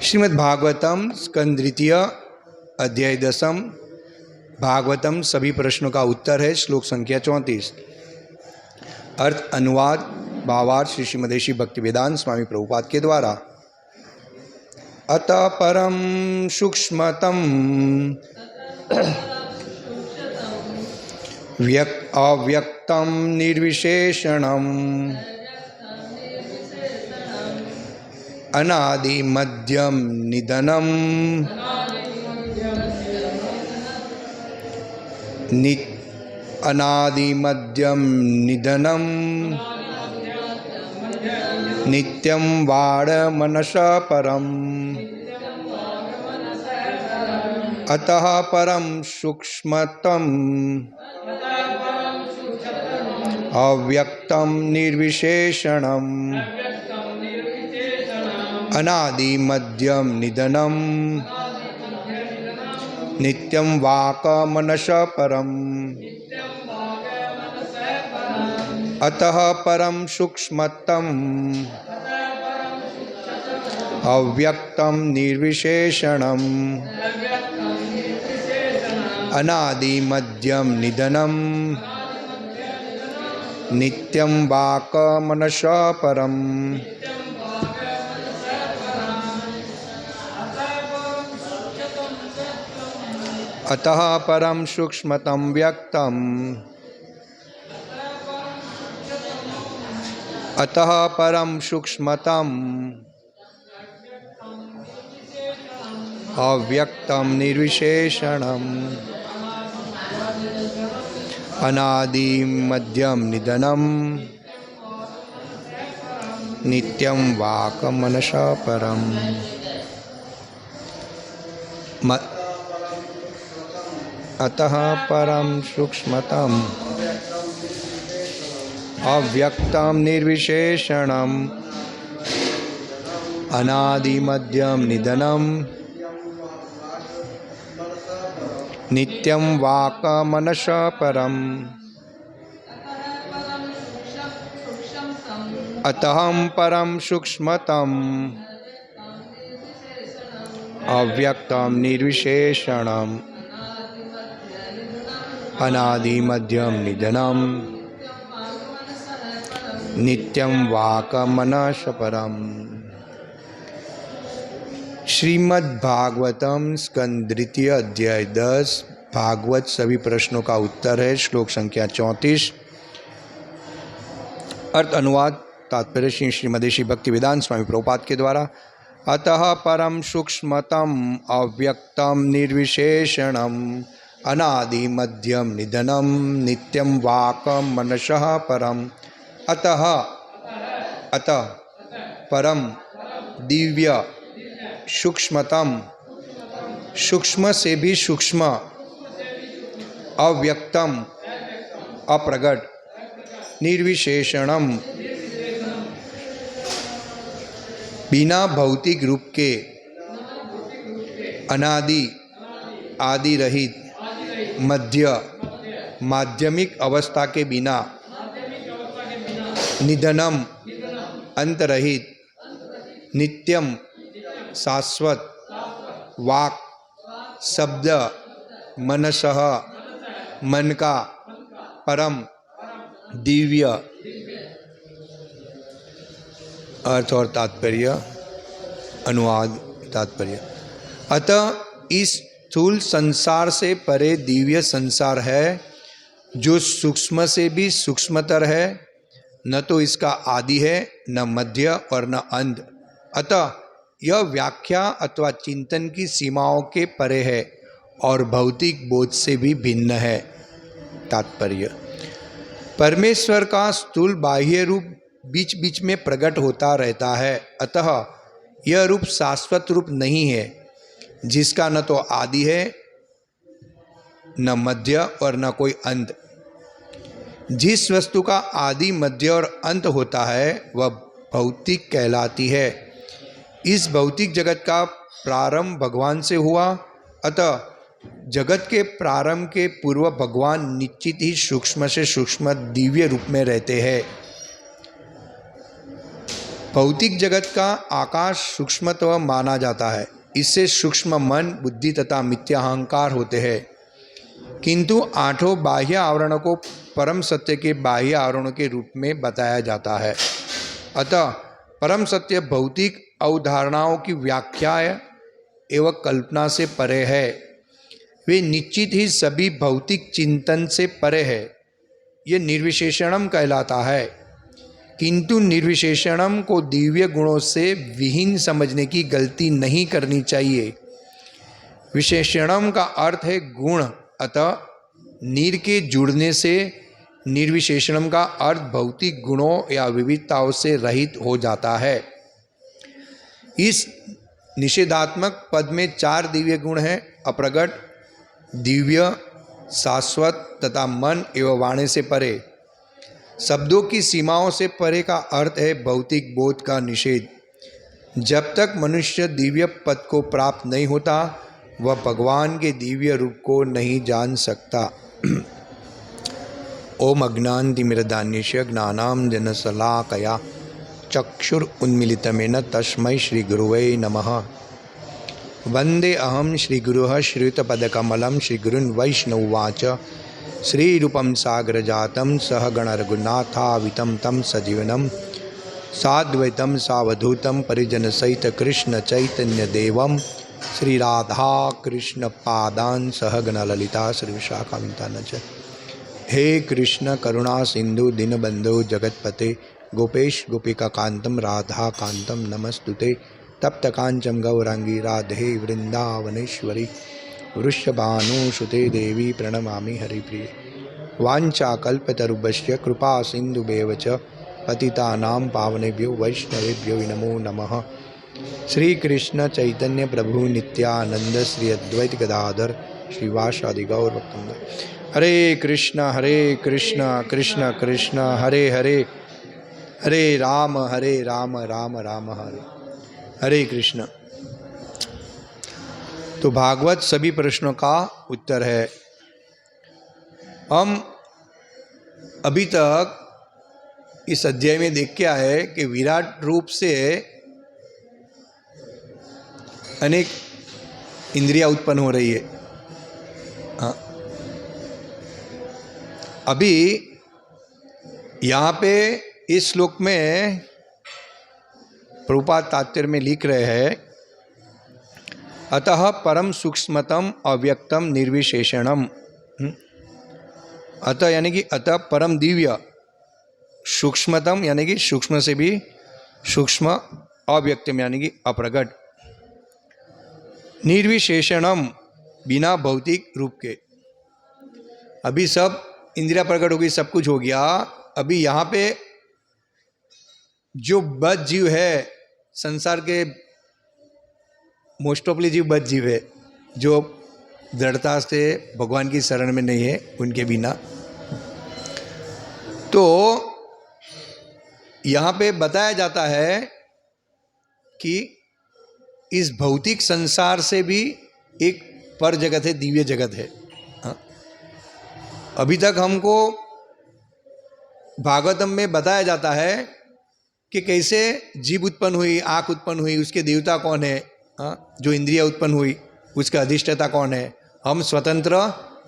श्रीमद्भागवतम स्कंद द्वितीय अध्याय 10। भागवतम सभी प्रश्नों का उत्तर है। श्लोक संख्या 34। अर्थ अनुवाद भावार्थ श्री श्रीमदेशी भक्तिवेदांत स्वामी प्रभुपाद के द्वारा। अतः परम सूक्ष्मतम अव्यक्तम निर्विशेषणम अनादि मध्यम निधनम अनादि मध्यम निधनम नित्यं वाड मनसा परम। अतः परम सूक्ष्मतम अव्यक्तम निर्विशेषणम अनादि मध्यम निधनम नित्यं वाक मनस परम। अतः परम सूक्ष्मतम अव्यक्तम निर्विशेषणम अनादि मध्यम निधनम नित्यं वाक मनस परम। अतः परम सूक्ष्मतम व्यक्तम अतः परम सूक्ष्मतम अव्यक्तम निर्विशेषणम अनादि मध्यम निधनम नित्यं वाक मनसा परम। अतः परम सूक्ष्मतम अव्यक्तम निर्विशेषणम अनादि मध्यम निधनम नित्यं वाक मनस परम। अतः परम सूक्ष्मतम अव्यक्तम निर्विशेषणम अनादि मध्यम निधनम नित्यं वाक मनस परम। श्रीमद्भागवतम स्कंद द्वितीय अध्याय 10। भागवत सभी प्रश्नों का उत्तर है। श्लोक संख्या 34। अर्थ अनुवाद तात्पर्य श्री श्रीमदेशी भक्तिवेदांत स्वामी प्रभुपाद के द्वारा। अतः परम सूक्ष्मतम अव्यक्तम निर्विशेषणम अनादि मध्यम निधनम नित्यं वाक मनसः परम। अतः परम दिव्य सूक्ष्मतम सूक्ष्म से भी सूक्ष्म अव्यक्तम अप्रगट निर्विशेषणम बिना भौतिक रूप के अनादि आदि रहित मध्य माध्यमिक अवस्था के बिना निधनम अंतरहित नित्यम शाश्वत वाक शब्द मनसः मन का परम दिव्य। अर्थ और तात्पर्य अनुवाद तात्पर्य। अतः इस स्थूल संसार से परे दिव्य संसार है जो सूक्ष्म से भी सूक्ष्मतर है। न तो इसका आदि है न मध्य और न अंत। अतः यह व्याख्या अथवा चिंतन की सीमाओं के परे है और भौतिक बोध से भी भिन्न है। तात्पर्य। परमेश्वर का स्थूल बाह्य रूप बीच बीच में प्रकट होता रहता है। अतः यह रूप शाश्वत रूप नहीं है जिसका न तो आदि है न मध्य और न कोई अंत। जिस वस्तु का आदि मध्य और अंत होता है वह भौतिक कहलाती है। इस भौतिक जगत का प्रारंभ भगवान से हुआ। अतः जगत के प्रारंभ के पूर्व भगवान निश्चित ही सूक्ष्म से सूक्ष्म दिव्य रूप में रहते हैं। भौतिक जगत का आकाश सूक्ष्मतम माना जाता है। इससे सूक्ष्म मन, बुद्धि तथा मिथ्याहंकार होते हैं, किंतु आठों बाह्य आवरणों को परम सत्य के बाह्य आवरणों के रूप में बताया जाता है। अतः परम सत्य भौतिक अवधारणाओं की व्याख्या एवं कल्पना से परे है। वे निश्चित ही सभी भौतिक चिंतन से परे है। ये निर्विशेषणम कहलाता है, किंतु निर्विशेषणम को दिव्य गुणों से विहीन समझने की गलती नहीं करनी चाहिए। विशेषणम का अर्थ है गुण, अतः निर के जुड़ने से निर्विशेषणम का अर्थ भौतिक गुणों या विविधताओं से रहित हो जाता है। इस निषेधात्मक पद में 4 दिव्य गुण हैं: अप्रगट, दिव्य, शाश्वत तथा मन एवं वाणी से परे। शब्दों की सीमाओं से परे का अर्थ है भौतिक बोध का निषेध। जब तक मनुष्य दिव्य पद को प्राप्त नहीं होता, वह भगवान के दिव्य रूप को नहीं जान सकता। ओम अज्ञानतिमिरन्धस्य ज्ञानाञ्जनशलाकया चक्षुरुन्मीलितमेन तस्मै श्रीगुरुवे नमः। वंदे अहम श्रीगुरुः श्रीयुतपदकमलं श्रीगुरुन् वैष्णववाच। श्रीरूपं सागरजातं सहगण रघुनाथावितं तं सजीवनं साद्वैतं सावधूतं परिजनसहित कृष्ण चैतन्यदेवं श्रीराधा कृष्ण पादान् सहगण ललिता श्रीविशाखान्वितान् च। हे कृष्ण करुणा सिंधु दीनबंधु जगतपते गोपेश गोपिका कांतम राधा कांतम नमस्तुते। तप्त कांचन गौरांगी राधे वृंदावनेश्वरी वृषभानुसुते देवी प्रणमामि हरिप्रिये। वाञ्छाकल्पतरुभ्यश्च कृपा सिन्धुभ्येव च पतितानां पावनेभ्यो वैष्णवेभ्यो नमो नमः। श्री कृष्ण चैतन्य प्रभु नित्यानंद श्री अद्वैत गदाधर श्रीवासादि गौर भक्तवृंद। हरे कृष्ण कृष्ण कृष्ण हरे हरे, हरे राम राम राम हरे हरे कृष्ण। तो भागवत सभी प्रश्नों का उत्तर है। हम अभी तक इस अध्याय में देख के आए कि विराट रूप से अनेक इंद्रियां उत्पन्न हो रही है। हाँ, अभी यहाँ पे इस श्लोक में प्रभुपाद तात्पर्य में लिख रहे हैं, अतः परम सूक्ष्मतम अव्यक्तम निर्विशेषणम। अतः यानी कि अतः परम दिव्य, सूक्ष्मतम यानी कि सूक्ष्म से भी सूक्ष्म, अव्यक्तम यानी कि अप्रगट, निर्विशेषणम बिना भौतिक रूप के। अभी सब इंद्रिया प्रकट हो गई, सब कुछ हो गया। अभी यहाँ पे जो बद्ध जीव है, संसार के मोस्ट ऑफली जीव बद्ध जीव है, जो दृढ़ता से भगवान की शरण में नहीं है उनके बिना। तो यहाँ पे बताया जाता है कि इस भौतिक संसार से भी एक पर जगत है, दिव्य जगत है। हाँ? अभी तक हमको भागवतम में बताया जाता है कि कैसे जीव उत्पन्न हुई, आँख उत्पन्न हुई, उसके देवता कौन है, हाँ? जो इंद्रिया उत्पन्न हुई उसका अधिष्ठाता कौन है। हम स्वतंत्र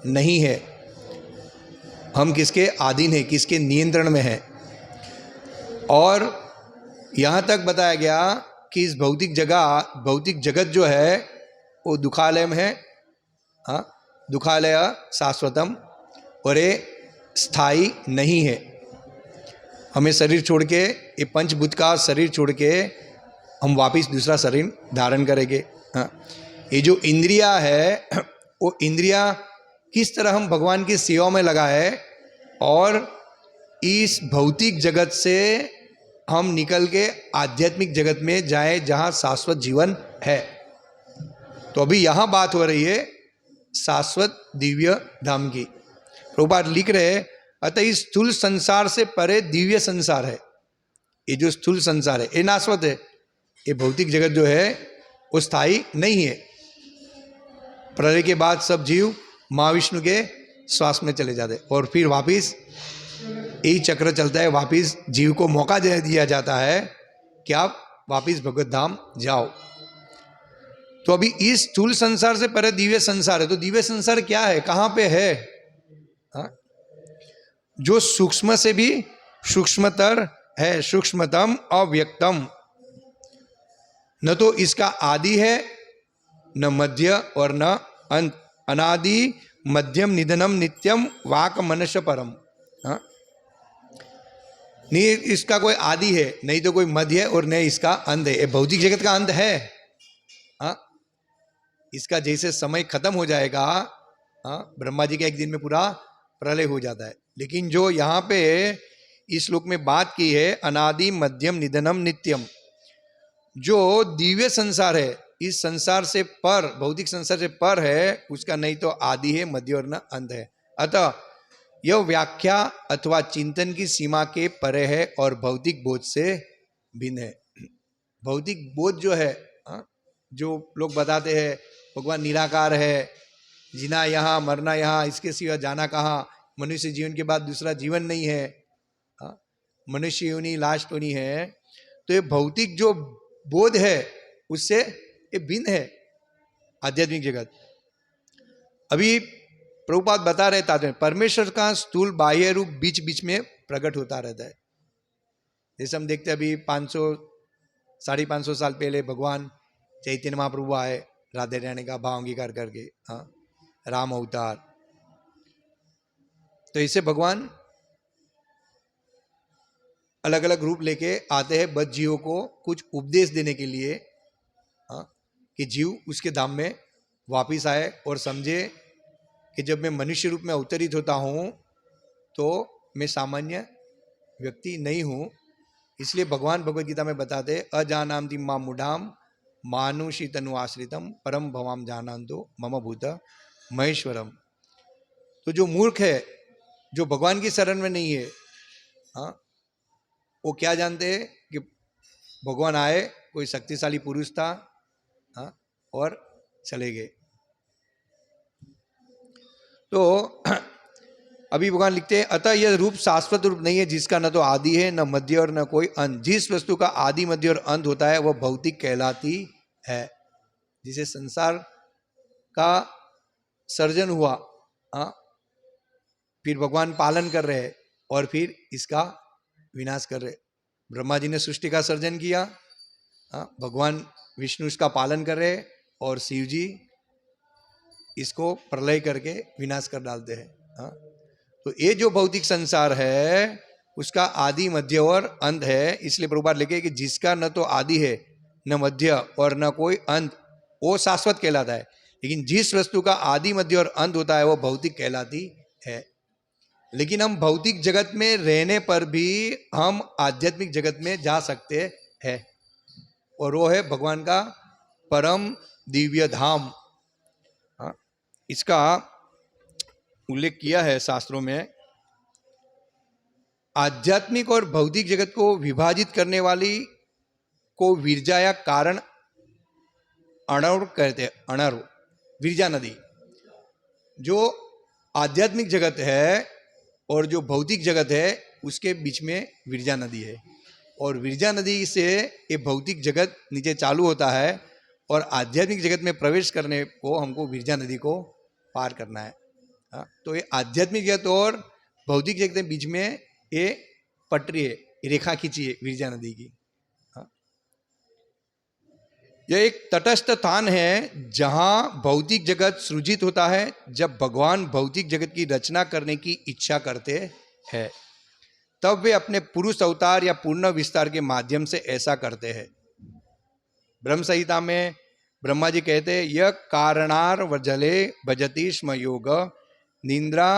नहीं है, हम किसके अधीन है, किसके नियंत्रण में है। और यहाँ तक बताया गया कि इस भौतिक जगत जो है वो दुखालय में है। हाँ, दुखालय शाश्वतम, और ये स्थायी नहीं है। हमें शरीर छोड़ के, ये पंचभूत का शरीर छोड़ के हम वापस दूसरा शरीर धारण करेंगे। हाँ, ये जो इंद्रिया है वो इंद्रिया किस तरह हम भगवान की सेवा में लगाए और इस भौतिक जगत से हम निकल के आध्यात्मिक जगत में जाए जहाँ शाश्वत जीवन है। तो अभी यहाँ बात हो रही है शाश्वत दिव्य धाम की। प्रभुपाद लिख रहे हैं, अतः इस स्थूल संसार से परे दिव्य संसार है। ये जो स्थूल संसार है ये नाशवत है, ये भौतिक जगत जो है वो स्थायी नहीं है। प्रलय के बाद सब जीव महाविष्णु के श्वास में चले जाते और फिर वापिस यही चक्र चलता है। वापिस जीव को मौका दे दिया जाता है कि आप वापिस भगवत धाम जाओ। तो अभी इस स्थूल संसार से परे दिव्य संसार है। तो दिव्य संसार क्या है, कहाँ पे है? हा? जो सूक्ष्म से भी सूक्ष्मतर है, सूक्ष्मतम अव्यक्तम। न तो इसका आदि है, न मध्य और न अंत। अनादि मध्यम निधनम नित्यम वाक मनुष्य परम। हाँ, नहीं इसका कोई आदि है, नहीं तो कोई मध्य और नहीं इसका अंत है। ये भौतिक जगत का अंत है। हाँ, इसका जैसे समय खत्म हो जाएगा, हाँ, ब्रह्मा जी के एक दिन में पूरा प्रलय हो जाता है। लेकिन जो यहाँ पे इस श्लोक में बात की है, अनादि मध्यम निधनम नित्यम, जो दिव्य संसार है, इस संसार से पर, भौतिक संसार से पर है, उसका नहीं तो आदि है, मध्य और न अंत है। अतः यह व्याख्या अथवा चिंतन की सीमा के परे है और भौतिक बोध से भिन्न है। भौतिक बोध जो है, जो लोग बताते हैं भगवान निराकार है, जीना यहाँ मरना यहाँ, इसके सिवा जाना कहाँ, मनुष्य जीवन के बाद दूसरा जीवन नहीं है, मनुष्य योनि लास्ट होनी है। तो ये भौतिक जो बोध है उससे ये भिन्न है आध्यात्मिक जगत। अभी प्रभुपाद बता रहे तात्पर्य, परमेश्वर का स्थूल बाह्य रूप बीच बीच में प्रकट होता रहता है। जैसे हम देखते हैं अभी 500 550 साल पहले भगवान चैतन्य महाप्रभु आए राधे रानी का भाव अंगीकार करके, हाँ, राम अवतार। तो इससे भगवान अलग अलग रूप लेके आते हैं बद्ध जीवों को कुछ उपदेश देने के लिए, हाँ, कि जीव उसके धाम में वापिस आए और समझे कि जब मैं मनुष्य रूप में अवतरित होता हूँ तो मैं सामान्य व्यक्ति नहीं हूँ। इसलिए भगवान भगवद गीता में बताते, अजानामति मां मूढ़ाम मानुषी तनु आश्रितम परम भवाम जानंतो मम भूत महेश्वरम। तो जो मूर्ख है, जो भगवान की शरण में नहीं है, हाँ, वो क्या जानते हैं कि भगवान आए, कोई शक्तिशाली पुरुष था, हाँ, और चले गए। तो अभी भगवान लिखते हैं, अतः यह रूप शाश्वत रूप नहीं है जिसका न तो आदि है न मध्य और न कोई अंत। जिस वस्तु का आदि मध्य और अंत होता है वह भौतिक कहलाती है। जिसे संसार का सर्जन हुआ, हाँ, फिर भगवान पालन कर रहे हैं और फिर इसका विनाश कर रहे। ब्रह्मा जी ने सृष्टि का सर्जन किया, हाँ, भगवान विष्णु इसका पालन कर रहे और शिव जी इसको प्रलय करके विनाश कर डालते हैं। हाँ, तो ये जो भौतिक संसार है उसका आदि मध्य और अंत है। इसलिए प्रभुपाद लिखे कि जिसका न तो आदि है न मध्य और न कोई अंत, वो शाश्वत कहलाता है। लेकिन जिस वस्तु का आदि मध्य और अंत होता है वो भौतिक कहलाती है। लेकिन हम भौतिक जगत में रहने पर भी हम आध्यात्मिक जगत में जा सकते हैं, और वो है भगवान का परम दिव्य धाम। हाँ, इसका उल्लेख किया है शास्त्रों में। आध्यात्मिक और भौतिक जगत को विभाजित करने वाली को विरजा या कारण अणर्व कहते हैं। अणर्व, विरजा नदी। जो आध्यात्मिक जगत है और जो भौतिक जगत है उसके बीच में विरजा नदी है, और विरजा नदी से ये भौतिक जगत नीचे चालू होता है और आध्यात्मिक जगत में प्रवेश करने को हमको विरजा नदी को पार करना है। हाँ, तो ये आध्यात्मिक जगत और भौतिक जगत के बीच में ये पटरी है, रेखा खींची है विरजा नदी की। हाँ, यह एक तटस्थ स्थान है जहां भौतिक जगत सृजित होता है जब भगवान भौतिक जगत की रचना करने की इच्छा करते हैं, तब वे अपने पुरुष अवतार या पूर्ण विस्तार के माध्यम से ऐसा करते हैं। ब्रह्म संहिता में ब्रह्मा जी कहते हैं, यह कारणार जले भजति स्म योग निंद्रा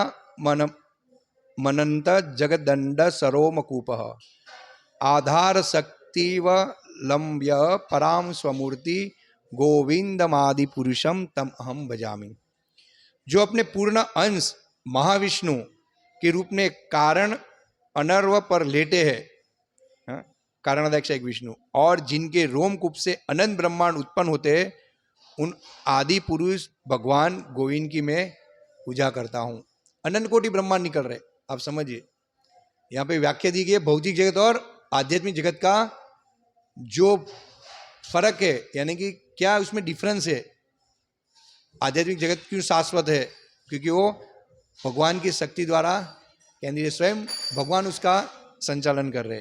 मनंत जगदंड सरोमकूपः आधार शक्तिव लंब्य पराम स्वमूर्ति गोविंदमादि पुरुषम तम अहम भजामि। जो अपने पूर्ण अंश महाविष्णु के रूप में कारण अनर्व पर लेटे हैं, कारणाध्यक्ष एक विष्णु, और जिनके रोमकूप से अनंत ब्रह्मांड उत्पन्न होते हैं, उन आदि पुरुष भगवान गोविंद की मैं पूजा करता हूँ। अनंत कोटि ब्रह्मांड निकल रहे, आप समझिए। यहाँ पे व्याख्या दी गई है भौतिक जगत और आध्यात्मिक जगत का जो फर्क है, यानी कि क्या उसमें डिफरेंस है, आध्यात्मिक जगत क्यों शाश्वत है, क्योंकि वो भगवान की शक्ति द्वारा केंद्रीय, स्वयं भगवान उसका संचालन कर रहे।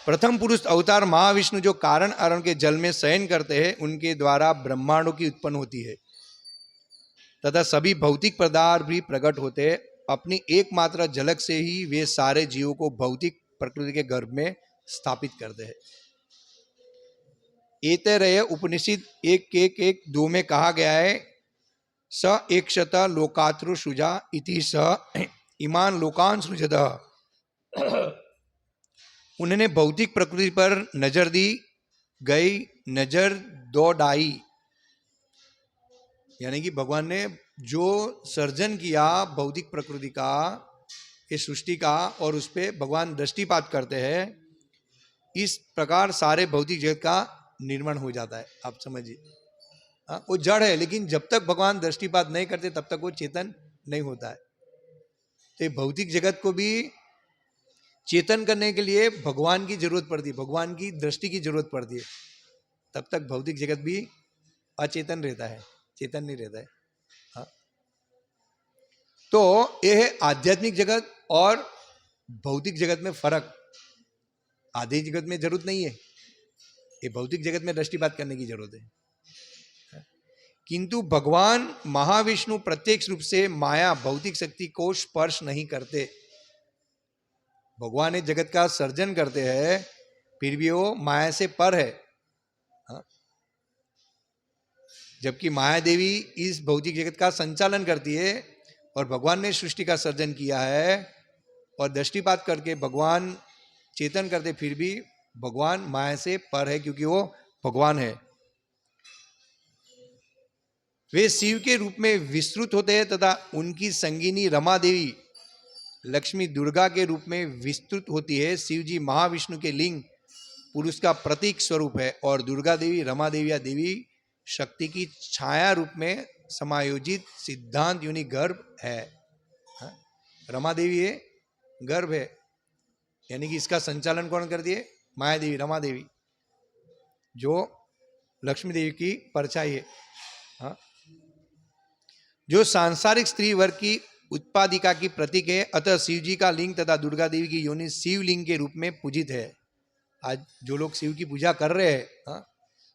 प्रथम पुरुष अवतार महाविष्णु जो कारण अरण के जल में शयन करते हैं, उनके द्वारा ब्रह्मांडों की उत्पन्न होती है तथा सभी भौतिक पदार्थ भी प्रकट होते हैं। अपनी एकमात्र झलक से ही वे सारे जीवों को भौतिक प्रकृति के गर्भ में स्थापित करते हैं। एतैरेय उपनिषद 1:1:1-2 में कहा गया है, स एकशत लोकात्रु सुजा इति स इमान लोकान सृजत। उन्होंने भौतिक प्रकृति पर नजर दी, गई नजर दौड़ाई, यानी कि भगवान ने जो सर्जन किया भौतिक प्रकृति का, इस सृष्टि का, और उस पर भगवान दृष्टिपात करते हैं, इस प्रकार सारे भौतिक जगत का निर्माण हो जाता है। आप समझिए, वो जड़ है, लेकिन जब तक भगवान दृष्टिपात नहीं करते तब तक वो चेतन नहीं होता है। तो भौतिक जगत को भी चेतन करने के लिए भगवान की जरूरत पड़ती है, भगवान की दृष्टि की जरूरत पड़ती है, तब तक भौतिक जगत भी अचेतन रहता है, चेतन नहीं रहता है। हाँ, तो यह है आध्यात्मिक जगत और भौतिक जगत में फर्क। आध्यात्मिक जगत में जरूरत नहीं है, ये भौतिक जगत में दृष्टिपात करने की जरूरत है। किंतु भगवान महाविष्णु प्रत्यक्ष रूप से माया भौतिक शक्ति को स्पर्श नहीं करते। भगवान ने जगत का सर्जन करते हैं, फिर भी वो माया से पर है। हाँ? जबकि माया देवी इस भौतिक जगत का संचालन करती है और भगवान ने सृष्टि का सर्जन किया है, और दृष्टिपात करके भगवान चेतन करते, फिर भी भगवान माया से पर है, क्योंकि वो भगवान है। वे शिव के रूप में विस्तृत होते हैं तथा उनकी संगिनी रमा देवी लक्ष्मी दुर्गा के रूप में विस्तृत होती है। शिव जी महाविष्णु के लिंग पुरुष का प्रतीक स्वरूप है, और दुर्गा देवी रमा देवी या देवी शक्ति की छाया रूप में समायोजित सिद्धांत योनि गर्भ है। रमा देवी है, गर्भ है, यानी कि इसका संचालन कौन करती है? माया देवी, रमा देवी, जो लक्ष्मी देवी की परछाई है। हाँ? जो सांसारिक स्त्री वर्ग की उत्पादिका की प्रतीक है। अतः शिव जी का लिंग तथा दुर्गा देवी की योनि शिवलिंग के रूप में पूजित है। आज जो लोग शिव की पूजा कर रहे हैं,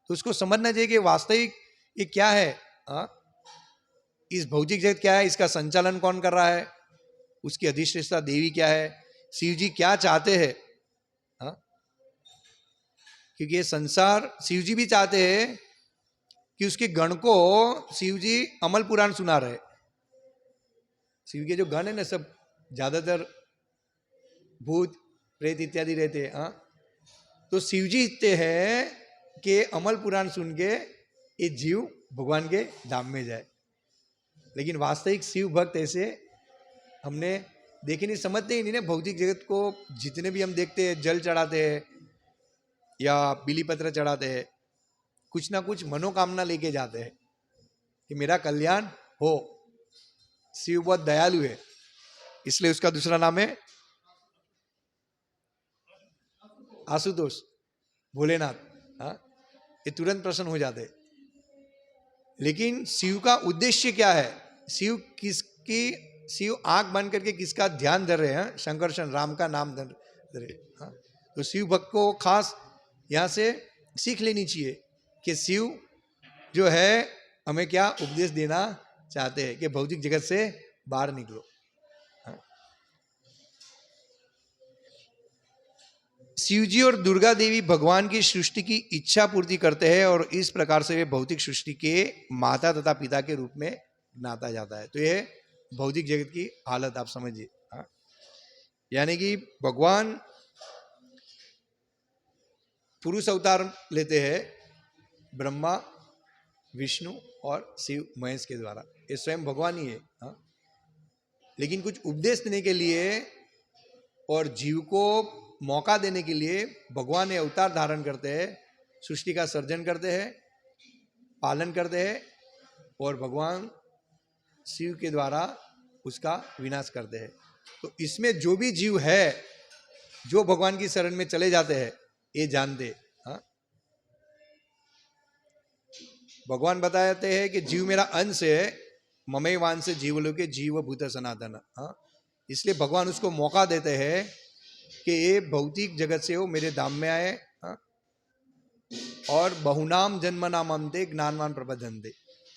तो उसको समझना चाहिए कि वास्तविक ये क्या है। इस भौतिक जगत क्या है, इसका संचालन कौन कर रहा है, उसकी अधिष्ठाता देवी क्या है, शिव जी क्या चाहते हैं। क्योंकि ये संसार, शिव जी भी चाहते हैं कि उसके गण को शिव जी अमल पुराण सुना रहे। शिव के जो गण है ना, सब ज्यादातर भूत प्रेत इत्यादि रहते हैं। तो शिव जी इतने हैं कि अमल पुराण सुन के ये जीव भगवान के धाम में जाए। लेकिन वास्तविक शिव भक्त ऐसे हमने देखे नहीं, समझते ही नहीं ना। भौतिक जगत को जितने भी हम देखते हैं, जल चढ़ाते हैं या बिली पत्र चढ़ाते हैं, कुछ ना कुछ मनोकामना लेके जाते हैं कि मेरा कल्याण हो। शिव बहुत दयालु है, इसलिए उसका दूसरा नाम है आशुतोष, भोलेनाथ। ये तुरंत प्रसन्न हो जाते। लेकिन शिव का उद्देश्य क्या है? शिव आंख बंद करके किसका ध्यान धर रहे हैं? शंकरशन, राम का नाम धर रहे। तो शिव भक्त को खास यहां से सीख लेनी चाहिए कि शिव जो है हमें क्या उपदेश देना चाहते हैं कि भौतिक जगत से बाहर निकलो। शिवजी और दुर्गा देवी भगवान की सृष्टि की इच्छा पूर्ति करते हैं, और इस प्रकार से वे भौतिक सृष्टि के माता तथा पिता के रूप में ज्ञाता जाता है। तो ये भौतिक जगत की हालत आप समझिए। यानी कि भगवान पुरुष अवतार लेते हैं, ब्रह्मा, विष्णु और शिव महेश के द्वारा। ये स्वयं भगवान ही है। लेकिन कुछ उपदेश देने के लिए और जीव को मौका देने के लिए भगवान ये अवतार धारण करते हैं, सृष्टि का सर्जन करते हैं, पालन करते हैं, और भगवान शिव के द्वारा उसका विनाश करते हैं। तो इसमें जो भी जीव है, जो भगवान की शरण में चले जाते हैं, ये जानते। हाँ, भगवान बताते हैं कि जीव मेरा अंश है, ममई वान से जीव लोके जीव भूत सनातन। हाँ, इसलिए भगवान उसको मौका देते हैं कि ये भौतिक जगत से वो मेरे धाम में आए। हाँ, और बहुनाम जन्म नाम अंते ज्ञानवान प्रबंधनते,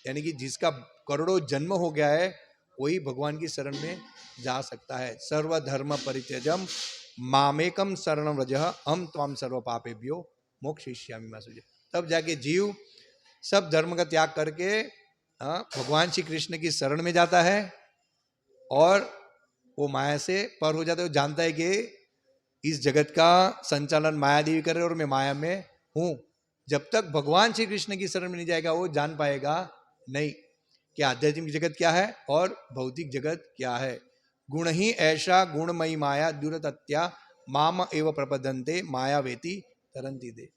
यानी कि जिसका करोड़ों जन्म हो गया है वही भगवान की शरण में जा सकता है। सर्वधर्म परित्यजम मामेकम शरणम व्रज हम त्वाम सर्व पापेभ्यो मोक्षयिष्यामि मा शुचि। तब जाके जीव सब धर्म का त्याग करके भगवान श्री कृष्ण की शरण में जाता है और वो माया से पर हो जाता है। वो जानता है कि इस जगत का संचालन माया देवी कर रहे और मैं माया में हूं। जब तक भगवान श्री कृष्ण की शरण में नहीं जाएगा वो जान पाएगा नहीं कि आध्यात्मिक जगत क्या है और भौतिक जगत क्या है। गुण ही ऐसा गुणमयी माया दुरतत्या माम एव प्रपदंते माया वेति तरंती दे।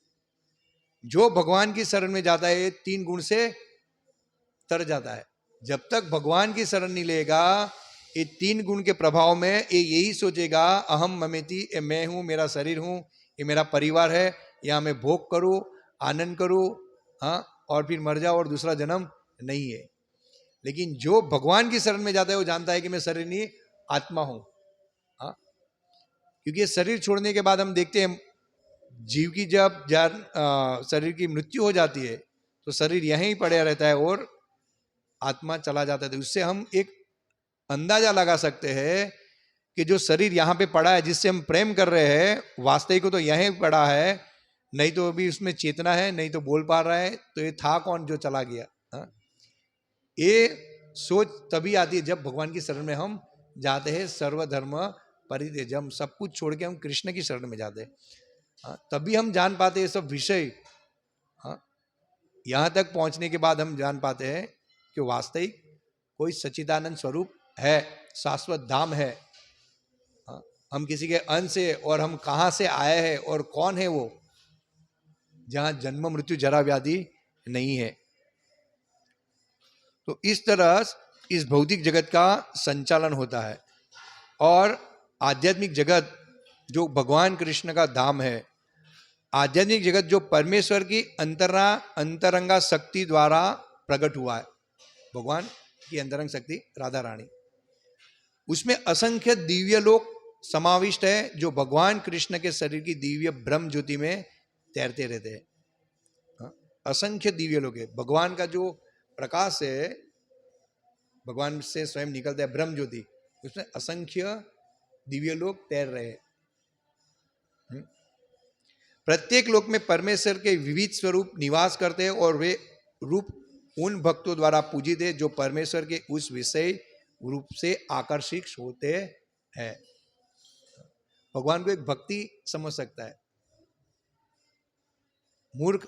जो भगवान की शरण में जाता है तीन गुण से तर जाता है। जब तक भगवान की शरण नहीं लेगा ये तीन गुण के प्रभाव में ये यही सोचेगा अहम ममेति, ये मैं हूं, मेरा शरीर हूं, ये मेरा परिवार है, यहाँ मैं भोग करूं, आनंद करूं, हाँ, और फिर मर जाओ और दूसरा जन्म नहीं है। लेकिन जो भगवान की शरण में जाता है वो जानता है कि मैं शरीर नहीं आत्मा हूं। हाँ, क्योंकि ये शरीर छोड़ने के बाद हम देखते हैं जीव की जब शरीर की मृत्यु हो जाती है तो शरीर यहीं पड़े रहता है और आत्मा चला जाता है। तो उससे हम एक अंदाजा लगा सकते हैं कि जो शरीर यहाँ पे पड़ा है जिससे हम प्रेम कर रहे हैं वास्तविक को तो यहीं पड़ा है, नहीं तो अभी उसमें चेतना है, नहीं तो बोल पा रहा है, तो ये था कौन जो चला गया। हाँ? ये सोच तभी आती है जब भगवान की शरण में हम जाते हैं। सर्वधर्म परित्यजम, सब कुछ छोड़ के हम कृष्ण की शरण में जाते हैं। हाँ, तभी हम जान पाते हैं सब विषय। हाँ, यहाँ तक पहुँचने के बाद हम जान पाते हैं कि वास्तविक कोई सच्चिदानंद स्वरूप है, शाश्वत धाम है। हाँ, हम किसी के अंश से और हम कहाँ से आए हैं और कौन है वो, जहाँ जन्म मृत्यु जरा व्याधि नहीं है। तो इस तरह इस भौतिक जगत का संचालन होता है। और आध्यात्मिक जगत जो भगवान कृष्ण का धाम है, आध्यात्मिक जगत जो परमेश्वर की अंतरंगा शक्ति द्वारा प्रकट हुआ है, भगवान की अंतरंग शक्ति राधा रानी, उसमें असंख्य दिव्य लोक समाविष्ट है जो भगवान कृष्ण के शरीर की दिव्य ब्रह्म ज्योति में तैरते रहते हैं। हाँ? असंख्य दिव्य लोक है। भगवान का जो प्रकाश है, भगवान से स्वयं निकलता है ब्रह्म ज्योति, उसमें असंख्य दिव्य लोक तैर रहे हैं। प्रत्येक लोक में परमेश्वर के विविध स्वरूप निवास करते हैं और वे रूप उन भक्तों द्वारा पूजित है जो परमेश्वर के उस विषय रूप से आकर्षित होते हैं। भगवान को एक भक्ति समझ सकता है, मूर्ख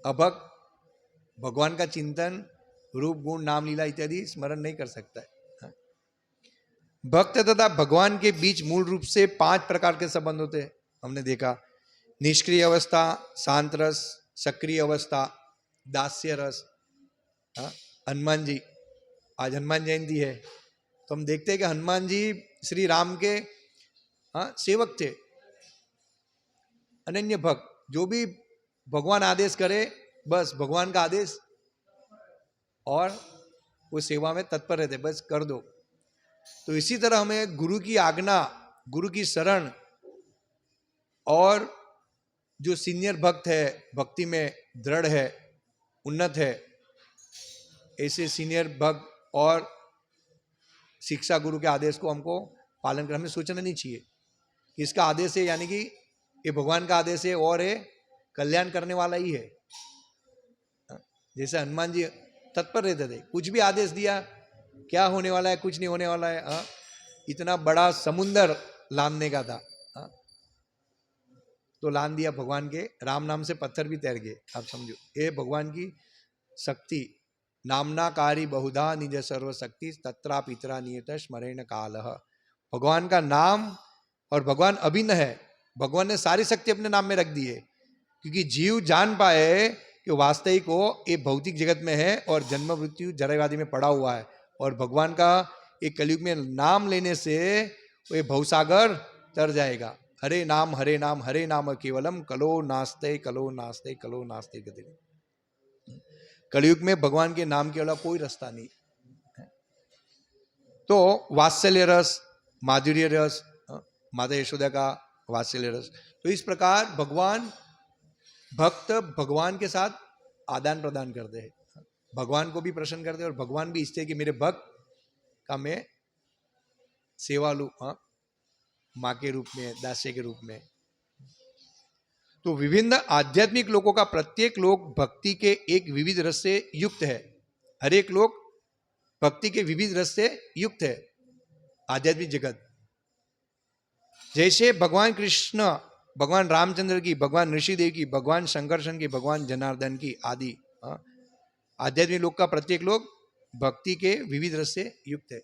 अभक्त भगवान का चिंतन रूप गुण नाम लीला इत्यादि स्मरण नहीं कर सकता है। भक्त तथा भगवान के बीच मूल रूप से 5 प्रकार के संबंध होते हैं। हमने देखा निष्क्रिय अवस्था, शांत रस, सक्रिय अवस्था, दास्य रस। हनुमान जी, आज हनुमान जयंती है तो हम देखते हैं कि हनुमान जी श्री राम के सेवक थे, अनन्य भक्त, जो भी भगवान आदेश करे बस भगवान का आदेश और वो सेवा में तत्पर रहते, बस कर दो। तो इसी तरह हमें गुरु की आज्ञा, गुरु की शरण, और जो सीनियर भक्त है, भक्ति में दृढ़ है, उन्नत है, ऐसे सीनियर भक्त और शिक्षा गुरु के आदेश को हमको पालन करने में सोचना नहीं चाहिए कि इसका आदेश है यानी कि ये भगवान का आदेश है और ये कल्याण करने वाला ही है। जैसे हनुमान जी तत्पर रहते थे, कुछ भी आदेश दिया क्या होने वाला है, कुछ नहीं होने वाला है। इतना बड़ा समुंदर लादने का था, तो लान दिया भगवान के राम नाम से, पत्थर भी तैर गए। आप समझो ये भगवान की शक्ति। नामनाकारी बहुधा निज सर्वशक्ति तत्रा पितरा नियत स्मरण काल। भगवान का नाम, और भगवान अभिन्न है, भगवान ने सारी शक्ति अपने नाम में रख दी है, क्योंकि जीव जान पाए कि वास्तविक को ये भौतिक जगत में है और जन्म मृत्यु जराव्याधि में पड़ा हुआ है, और भगवान का एक कलयुग में नाम लेने से वो भवसागर तर जाएगा। हरे नाम हरे नाम केवलम कलो नास्ते कलो नास्ते कलो नास्ते गति। कलयुग में भगवान के नाम के अलावा कोई रास्ता नहीं। तो वात्सल्य रस, माधुर्य रस, माता यशोदा का वात्सल्य रस, तो इस प्रकार भगवान, भक्त भगवान के साथ आदान प्रदान करते हैं, भगवान को भी प्रसन्न करते हैं और भगवान भी इच्छते हैं कि मेरे भक्त का मैं सेवा लूँ, माँ के रूप में, दास्य के रूप में। तो विभिन्न आध्यात्मिक लोगों का प्रत्येक लोग भक्ति के एक विविध रस से युक्त है। हर एक लोग भक्ति के विविध रस से युक्त है आध्यात्मिक जगत। जैसे भगवान कृष्ण, भगवान रामचंद्र की, भगवान ऋषिदेव की, भगवान शंकरशन की, भगवान जनार्दन की आदि आध्यात्मिक लोग का प्रत्येक लोग भक्ति के विविध रस से युक्त है।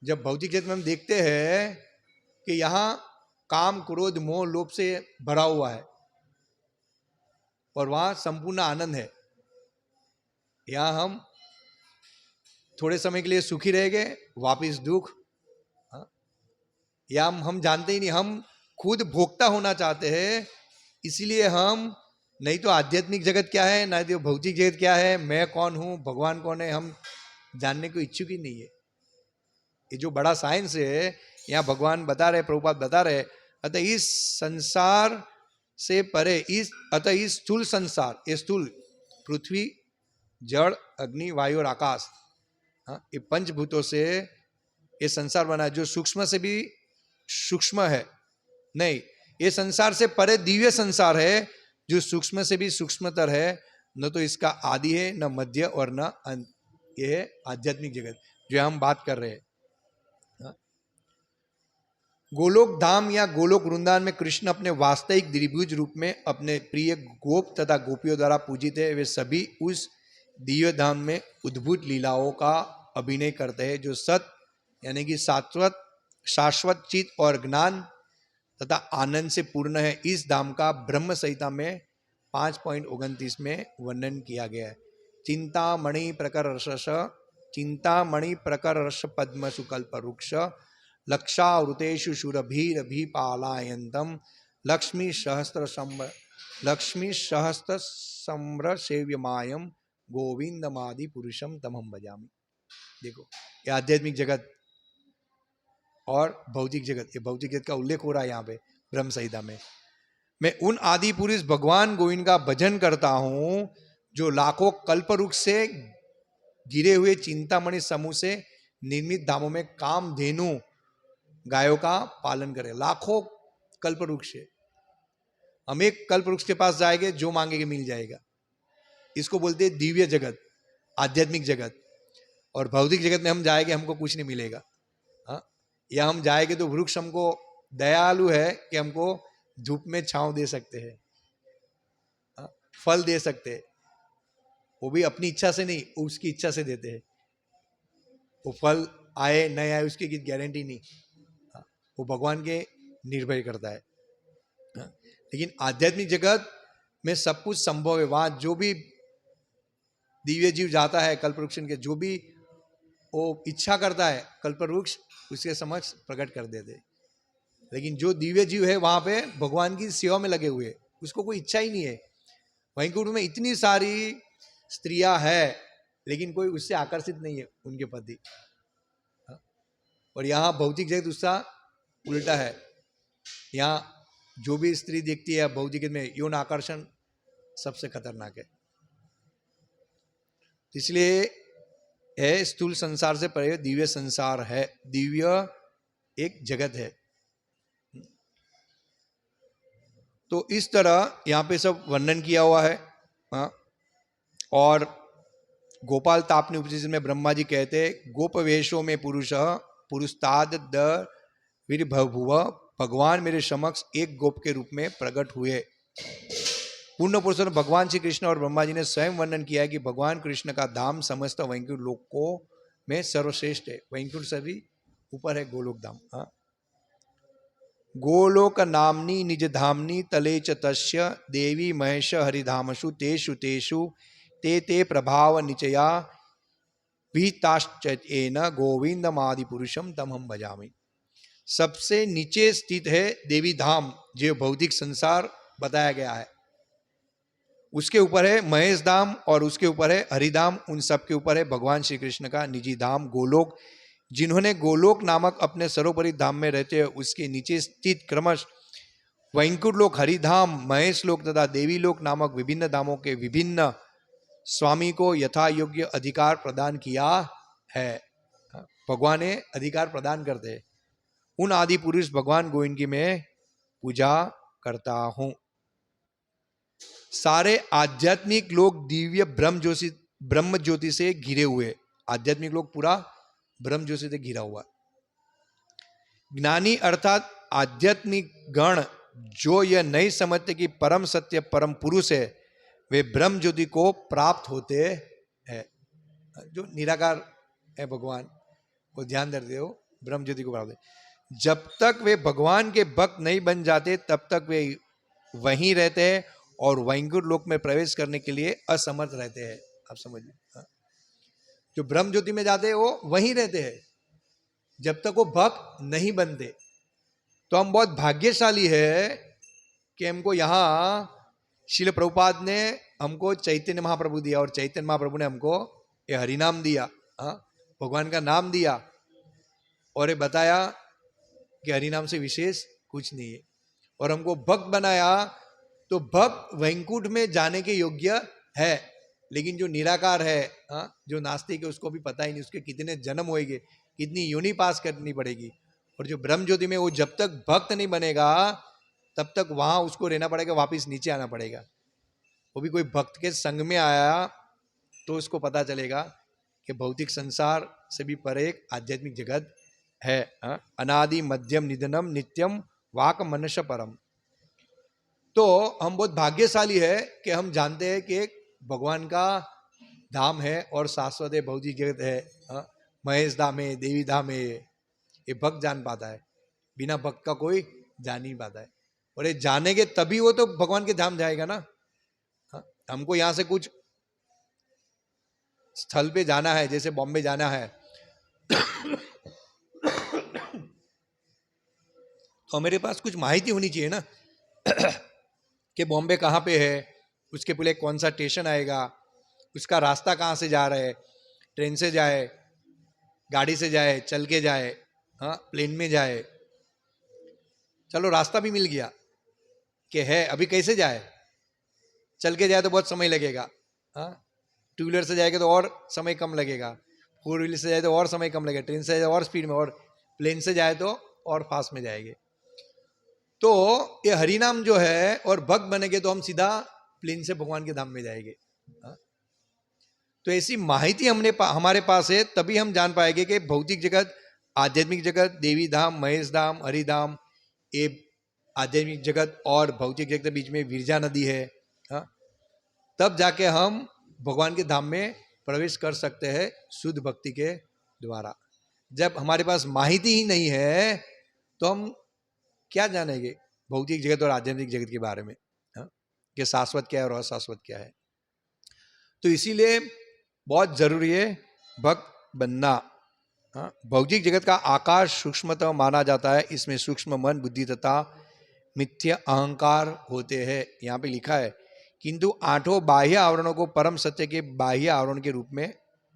जब भौतिक जगत में हम देखते हैं कि यहाँ काम, क्रोध, मोह, लोभ से भरा हुआ है और वहां संपूर्ण आनंद है, यहाँ हम थोड़े समय के लिए सुखी रह गए, वापिस दुख, या हम जानते ही नहीं, हम खुद भोक्ता होना चाहते हैं, इसलिए हम, नहीं तो आध्यात्मिक जगत क्या है, नहीं तो भौतिक जगत क्या है, मैं कौन हूं, भगवान कौन है, हम जानने को इच्छुक ही नहीं है। ये जो बड़ा साइंस है, यहाँ भगवान बता रहे, प्रभुपाद बता रहे, अतः इस संसार से परे, अतः इस स्थूल संसार, ये स्थूल पृथ्वी, जड़, अग्नि, वायु और आकाश, ये पंचभूतों से ये संसार बना है, जो सूक्ष्म से भी सूक्ष्म है। नहीं, ये संसार से परे दिव्य संसार है, जो सूक्ष्म से भी सूक्ष्मतर है, न तो इसका आदि है, न मध्य और न अंत। ये है आध्यात्मिक जगत जो हम बात कर रहे हैं। गोलोक धाम या गोलोक वृंदावन में कृष्ण अपने वास्तविक द्विभुज रूप में अपने प्रिय गोप तथा गोपियों द्वारा पूजित है। वे सभी उस दिव्य धाम में उद्भूत लीलाओं का अभिनय करते हैं, जो सत यानी कि शाश्वत चित और ज्ञान तथा आनंद से पूर्ण है। इस धाम का ब्रह्म संहिता में 5.29 में वर्णन किया गया है। चिंतामणि प्रकर रस पद्म सुकल्प वृक्ष लक्षावृतेषु शूरभीरभिपालायन्तम लक्ष्मी सहस्त्र सम्र सेव्यमायम गोविंदमादि पुरुषम तमहम भजामि। देखो, ये आध्यात्मिक जगत और भौतिक जगत, ये भौतिक जगत का उल्लेख हो रहा है यहाँ पे ब्रह्म संहिता में। मैं उन आदि पुरुष भगवान गोविंद का भजन करता हूं, जो लाखों कल्पवृक्ष से गिरे हुए चिंतामणि समूह से निर्मित धामों में कामधेनु गायों का पालन करे। लाखों कल्पवृक्ष, हम एक कल्पवृक्ष के पास जाएंगे, जो मांगेंगे मिल जाएगा। इसको बोलते हैं दिव्य जगत, आध्यात्मिक जगत। और भौतिक जगत में हम जाएंगे, हमको कुछ नहीं मिलेगा। या हम जाएंगे तो वृक्ष हमको दयालु है कि हमको धूप में छांव दे सकते हैं, फल दे सकते हैं, वो भी अपनी इच्छा से नहीं, उसकी इच्छा से देते हैं। वो फल आए नहीं आए उसकी गारंटी नहीं, वो भगवान के निर्भर करता है। लेकिन आध्यात्मिक जगत में सब कुछ संभव है। वहां जो भी दिव्य जीव जाता है कल्पवृक्ष के, जो भी वो इच्छा करता है कल्पवृक्ष उसके समक्ष प्रकट कर देते। लेकिन जो दिव्य जीव है वहां पे भगवान की सेवा में लगे हुए, उसको कोई इच्छा ही नहीं है। वैकुंठ में इतनी सारी स्त्रियां है, लेकिन कोई उससे आकर्षित नहीं है उनके प्रति। और यहाँ भौतिक जगत उसका उल्टा है। यहाँ जो भी स्त्री देखती है भौतिक जगत में, यौन आकर्षण सबसे खतरनाक है। इसलिए है स्थूल संसार से परे दिव्य संसार है, दिव्य एक जगत है। तो इस तरह यहाँ पे सब वर्णन किया हुआ है। और गोपाल तापनी उपनिषद में ब्रह्मा जी कहते, गोप वेशों में पुरुषताद द विर्भुव, भगवान मेरे समक्ष एक गोप के रूप में प्रकट हुए। पूर्ण पुरुष भगवान श्री कृष्ण और ब्रह्मा जी ने स्वयं वर्णन किया है कि भगवान कृष्ण का धाम समस्त वैकुंठ लोकों में सर्वश्रेष्ठ है। वैकुंठ से भी ऊपर है गोलोक धाम। गोलोक नामनी निज धामनी तले च तस्य देवी महेश हरिधामसु तेषु तेषु ते ते प्रभाव निचया भीताश्चेन गोविंदमादि पुरुषम तमहम भजामि। सबसे नीचे स्थित है देवी धाम, जो भौतिक संसार बताया गया है। उसके ऊपर है महेश धाम और उसके ऊपर है हरिधाम। उन सब के ऊपर है भगवान श्री कृष्ण का निजी धाम गोलोक। जिन्होंने गोलोक नामक अपने सर्वोपरि धाम में रहते हैं, उसके नीचे स्थित क्रमश वैकुंठ लोक, हरिधाम, महेश लोक तथा देवी लोक नामक विभिन्न धामों के विभिन्न स्वामी को यथा योग्य अधिकार प्रदान किया है। भगवान ने अधिकार प्रदान करते हैं। उन आदि पुरुष भगवान गोविंद की मैं पूजा करता हूं। सारे आध्यात्मिक लोग दिव्य ब्रह्म ज्योति से घिरे हुए। आध्यात्मिक लोग पूरा ब्रह्म ज्योति से घिरा हुआ। ज्ञानी अर्थात आध्यात्मिक गण जो यह नहीं समझते कि परम सत्य परम पुरुष है, वे ब्रह्म ज्योति को प्राप्त होते हैं। जो निराकार है भगवान, वो ध्यान देते हो, ब्रह्म ज्योति को प्राप्त है। जब तक वे भगवान के भक्त नहीं बन जाते तब तक वे वहीं रहते हैं और वैकुंठ लोक में प्रवेश करने के लिए असमर्थ रहते हैं। आप समझिए, जो ब्रह्म ज्योति में जाते हैं वो वहीं रहते हैं जब तक वो भक्त नहीं बनते। तो हम बहुत भाग्यशाली है कि हमको यहाँ श्रील प्रभुपाद ने हमको चैतन्य महाप्रभु दिया और चैतन्य महाप्रभु ने हमको ये हरिनाम दिया, भगवान का नाम दिया और ये बताया कि हरिनाम से विशेष कुछ नहीं है, और हमको भक्त बनाया। तो भक्त वैकुंठ में जाने के योग्य है, लेकिन जो निराकार है, जो नास्तिक है, उसको भी पता ही नहीं उसके कितने जन्म होएंगे, कितनी योनि पास करनी पड़ेगी। और जो ब्रह्म ज्योति में, वो जब तक भक्त नहीं बनेगा तब तक वहां उसको रहना पड़ेगा, वापिस नीचे आना पड़ेगा। वो भी कोई भक्त के संग में आया तो उसको पता चलेगा कि भौतिक संसार से भी परे एक आध्यात्मिक जगत है। अनादि मध्यम निधनम नित्यम वाक मनश परम। तो हम बहुत भाग्यशाली है कि हम जानते हैं कि एक भगवान का धाम है और शाश्वत है, भौतिक जगत है, महेश धाम है, देवी धाम है। ये भक्त जान पाता है, बिना भक्त का कोई जान नहीं पाता है। और ये जानेंगे तभी वो तो भगवान के धाम जाएगा ना। हमको यहां से कुछ स्थल पे जाना है, जैसे बॉम्बे जाना है तो मेरे पास कुछ माहिती होनी चाहिए ना कि बॉम्बे कहाँ पे है, उसके पहले कौन सा स्टेशन आएगा, उसका रास्ता कहाँ से जा रहा है, ट्रेन से जाए, गाड़ी से जाए, चल के जाए, प्लेन में जाए। चलो रास्ता भी मिल गया कि है, अभी कैसे जाए? चल के जाए तो बहुत समय लगेगा, टू व्हीलर से जाएगा तो और समय कम लगेगा, फोर व्हीलर से जाए तो और समय कम लगेगा, ट्रेन से जाए तो और स्पीड में, और प्लेन से जाए तो और फास्ट में जाएंगे। तो ये हरिनाम जो है, और भक्त बनेंगे तो हम सीधा प्लेन से भगवान के धाम में जाएंगे। तो ऐसी माहिती हमारे पास है, तभी हम जान पाएंगे कि भौतिक जगत, आध्यात्मिक जगत, देवी धाम, महेश धाम, हरिधाम, ये आध्यात्मिक जगत और भौतिक जगत के बीच में विरजा नदी है। तब जाके हम भगवान के धाम में प्रवेश कर सकते हैं शुद्ध भक्ति के द्वारा। जब हमारे पास माहिती ही नहीं है तो हम क्या जानेंगे भौतिक जगत और आध्यात्मिक जगत के बारे में, कि शाश्वत क्या है और अशाश्वत क्या है। तो इसीलिए बहुत जरूरी है भक्त बनना। भौतिक जगत का आकार सूक्ष्मतम माना जाता है। इसमें सूक्ष्म मन, बुद्धि तथा मिथ्या अहंकार होते हैं। यहाँ पे लिखा है किंतु आठों बाह्य आवरणों को परम सत्य के बाह्य आवरण के रूप में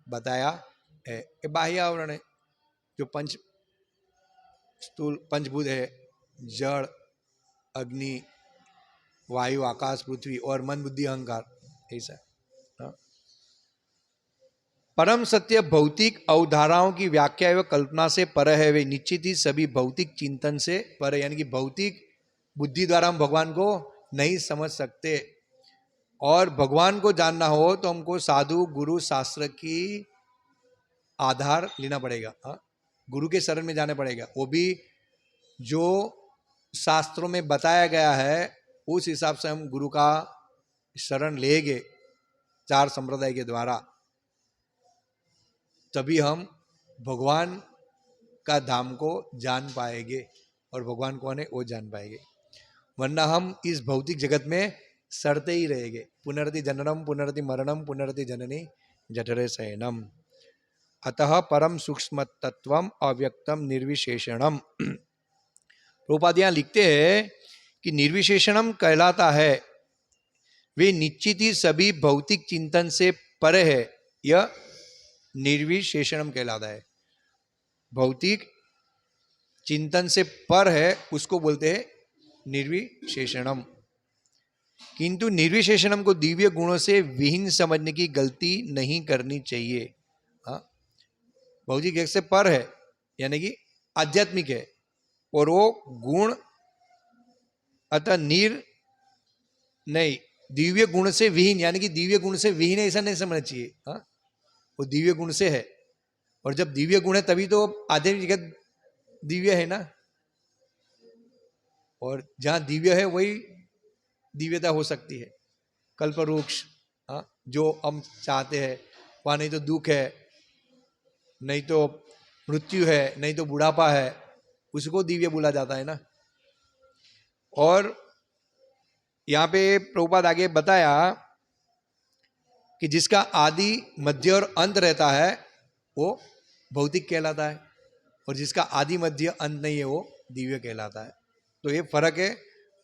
बताया है। ये बाह्य आवरण है जो पंचभूत है, जड़, अग्नि, वायु, आकाश, पृथ्वी और मन, बुद्धि, अहंकार, ऐसा। परम सत्य भौतिक अवधारणाओं की व्याख्या एवं कल्पना से पर है। वे निश्चित ही सभी भौतिक चिंतन से पर है, यानी कि भौतिक बुद्धि द्वारा हम भगवान को नहीं समझ सकते। और भगवान को जानना हो तो हमको साधु, गुरु, शास्त्र की आधार लेना पड़ेगा। गुरु के शरण में जाना पड़ेगा, वो भी जो शास्त्रों में बताया गया है उस हिसाब से हम गुरु का शरण लेंगे चार संप्रदाय के द्वारा, तभी हम भगवान का धाम को जान पाएंगे। और भगवान कौन है वो जान पाएंगे, वरना हम इस भौतिक जगत में सड़ते ही रहेंगे। पुनरति जननम पुनरति मरणम पुनरति जननी जठरे शयनम। अतः परम सूक्ष्म तत्वम अव्यक्तम निर्विशेषणम। प्रभुपाद यहाँ लिखते हैं कि निर्विशेषणम कहलाता है वे निश्चित ही सभी भौतिक चिंतन से परे है, यह निर्विशेषणम कहलाता है। भौतिक चिंतन से पर है उसको बोलते हैं निर्विशेषणम। किंतु निर्विशेषणम को दिव्य गुणों से विहीन समझने की गलती नहीं करनी चाहिए। हाँ, भौतिक एक से पर है यानी कि आध्यात्मिक है और वो गुण अतः नहीं, दिव्य गुण से विहीन यानी कि दिव्य गुण से विहीन ऐसा नहीं समझना चाहिए। हाँ, वो दिव्य गुण से है और जब दिव्य गुण है तभी तो आध्यात्मिक जगत दिव्य है ना, और जहां दिव्य है वही दिव्यता हो सकती है। कल्पवृक्ष, हाँ, जो हम चाहते हैं वहां नहीं तो दुख है, नहीं तो मृत्यु है, नहीं तो बुढ़ापा है, उसको दिव्य बोला जाता है ना। और यहाँ पे प्रभुपाद आगे बताया कि जिसका आदि मध्य और अंत रहता है वो भौतिक कहलाता है और जिसका आदि मध्य अंत नहीं है वो दिव्य कहलाता है। तो ये फर्क है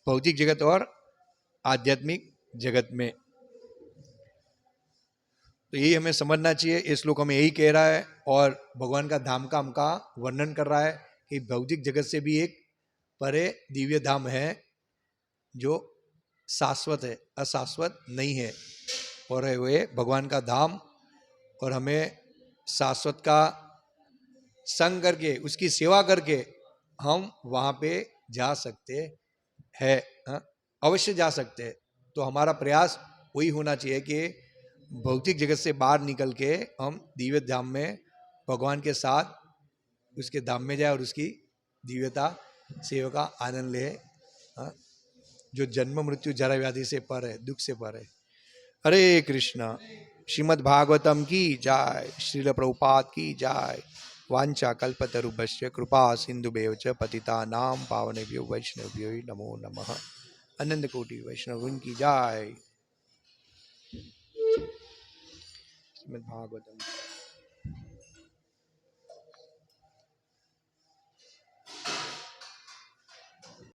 भौतिक जगत और आध्यात्मिक जगत में। तो यही हमें समझना चाहिए। इस श्लोक हमें यही कह रहा है और भगवान का धाम का हमका वर्णन कर रहा है कि भौतिक जगत से भी एक परे दिव्य धाम है जो शाश्वत है, अशाश्वत नहीं है, और है वे भगवान का धाम। और हमें शाश्वत का संग करके उसकी सेवा करके हम वहाँ पे जा सकते हैं। हाँ, अवश्य जा सकते हैं। तो हमारा प्रयास वही होना चाहिए कि भौतिक जगत से बाहर निकल के हम दिव्य धाम में भगवान के साथ उसके धाम में जाए और उसकी दिव्यता सेवा का आनंद ले। हाँ, जो जन्म मृत्यु जरा व्याधि से पर है, दुख से पर है। हरे कृष्णा। श्रीमद् भागवतम की जय। श्रील प्रभुपाद की जय। वांछा कल्पतरुभ्यश्च कृपा सिंधुभ्यो च पतितानां पावनेभ्यो वैष्णवेभ्यो नमो नमः। अनंत कोटि वैष्णव की जय। श्रीमद् भागवतम।